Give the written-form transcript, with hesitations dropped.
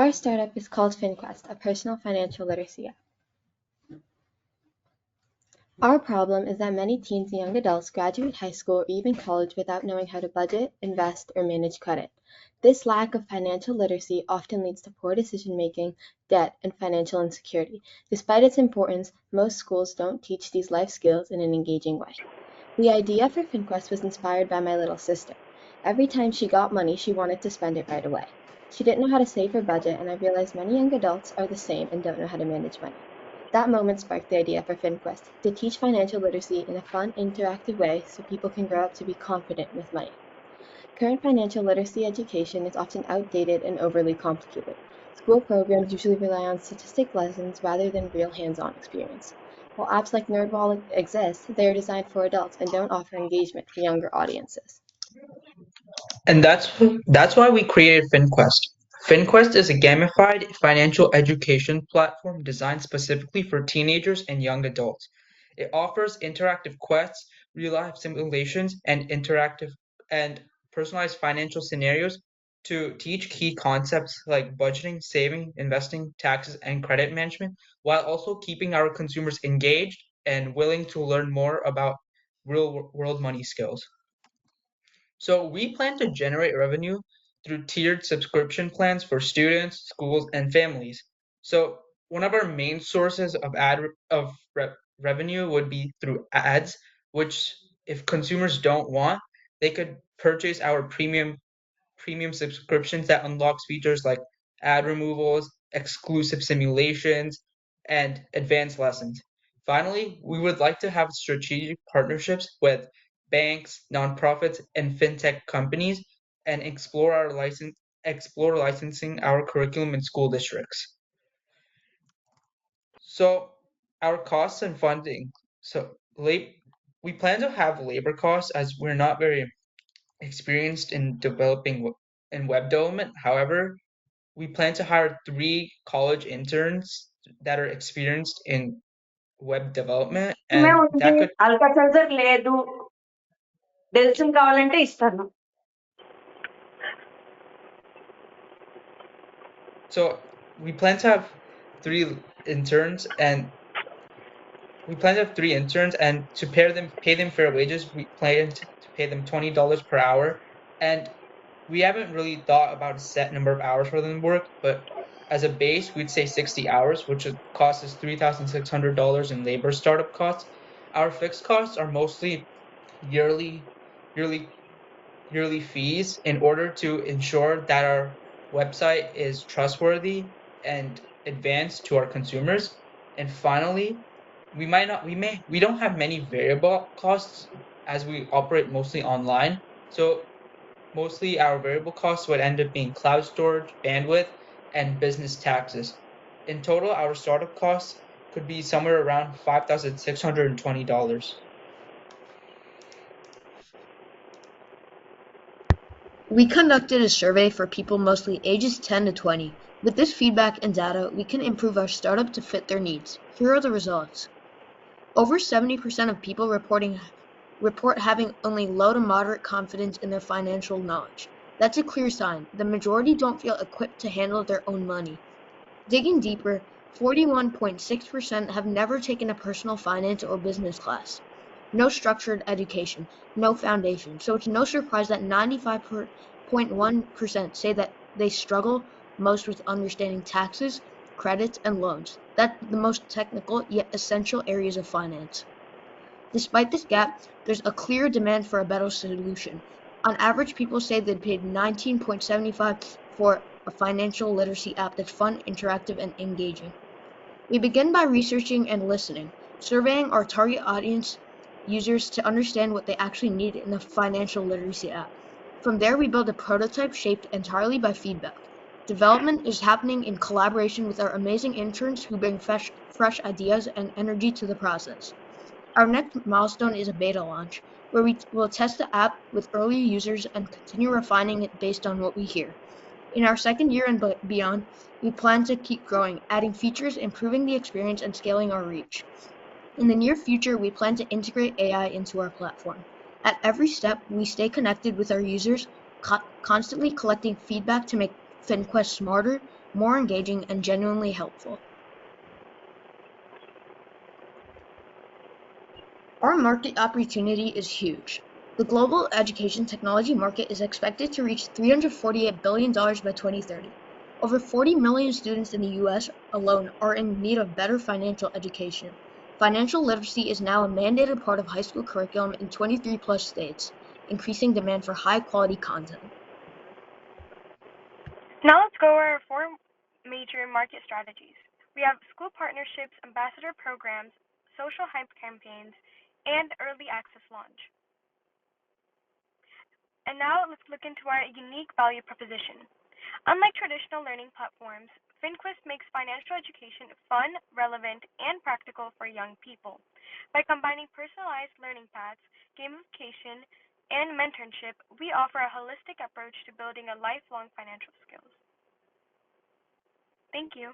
Our startup is called FinQuest, a personal financial literacy app. Our problem is that many teens and young adults graduate high school or even college without knowing how to budget, invest, or manage credit. This lack of financial literacy often leads to poor decision-making, debt, and financial insecurity. Despite its importance, most schools don't teach these life skills in an engaging way. The idea for FinQuest was inspired by my little sister. Every time she got money, she wanted to spend it right away. She didn't know how to save or budget, and I realized many young adults are the same and don't know how to manage money. That moment sparked the idea for FinQuest, to teach financial literacy in a fun, interactive way so people can grow up to be confident with money. Current financial literacy education is often outdated and overly complicated. School programs usually rely on statistic lessons rather than real hands-on experience. While apps like NerdWallet exist, they are designed for adults and don't offer engagement for younger audiences. And that's why we created FinQuest. FinQuest is a gamified financial education platform designed specifically for teenagers and young adults. It offers interactive quests, real-life simulations, and interactive and personalized financial scenarios to teach key concepts like budgeting, saving, investing, taxes, and credit management, while also keeping our consumers engaged and willing to learn more about real-world money skills. So we plan to generate revenue through tiered subscription plans for students, schools, and families. So one of our main sources of revenue would be through ads, which if consumers don't want, they could purchase our premium subscriptions that unlocks features like ad removals, exclusive simulations, and advanced lessons. Finally, we would like to have strategic partnerships with banks, nonprofits, and fintech companies and explore licensing our curriculum in school districts. So our costs and funding. So we plan to have labor costs as we're not very experienced in developing in web development. However, we plan to hire 3 college interns that are experienced in web development, May and ఉంది that could అల్కసైజర్ లేదు డెల్సిన్ కావాలంటే ఇస్తాను. so we plan to have 3 interns and to pay them fair wages. We plan to pay them $20 per hour, and we haven't really thought about a set number of hours for them to work, but as a base, we'd say 60 hours, which would cost us $3,600 in labor startup costs. Our fixed costs are mostly yearly fees in order to ensure that our website is trustworthy and advanced to our consumers. And finally, we don't have many variable costs as we operate mostly online. So mostly our variable costs would end up being cloud storage, bandwidth, and business taxes. In total, our startup costs could be somewhere around $5,620. We conducted a survey for people mostly ages 10 to 20. With this feedback and data, we can improve our startup to fit their needs. Here are the results. Over 70% of people report having only low to moderate confidence in their financial knowledge. That's a clear sign. The majority don't feel equipped to handle their own money. Digging deeper, 41.6% have never taken a personal finance or business class. No structured education, no foundation. So it's no surprise that 95.1% say that they struggle most with understanding taxes, credits, and loans. That's the most technical yet essential areas of finance. Despite this gap, there's a clear demand for a better solution. On average, people say they'd paid $19.75 for a financial literacy app that's fun, interactive, and engaging. We begin by researching and listening, surveying our target audience users to understand what they actually need in a financial literacy app. From there, we build a prototype shaped entirely by feedback. Development is happening in collaboration with our amazing interns who bring fresh ideas and energy to the process. Our next milestone is a beta launch, where we will test the app with early users and continue refining it based on what we hear. In our second year and beyond, we plan to keep growing, adding features, improving the experience, and scaling our reach. In the near future, we plan to integrate AI into our platform. At every step, we stay connected with our users, constantly collecting feedback to make FinQuest smarter, more engaging, and genuinely helpful. Our market opportunity is huge. The global education technology market is expected to reach $348 billion by 2030. Over 40 million students in the US alone are in need of better financial education. Financial literacy is now a mandated part of high school curriculum in 23 plus states, increasing demand for high quality content. Now let's go over our four major market strategies. We have school partnerships, ambassador programs, social hype campaigns, and early access launch. And now let's look into our unique value proposition. Unlike traditional learning platforms, FinQuest makes financial education fun, relevant, and practical for young people. By combining personalized learning paths, gamification, and mentorship, we offer a holistic approach to building a lifelong financial skills. Thank you.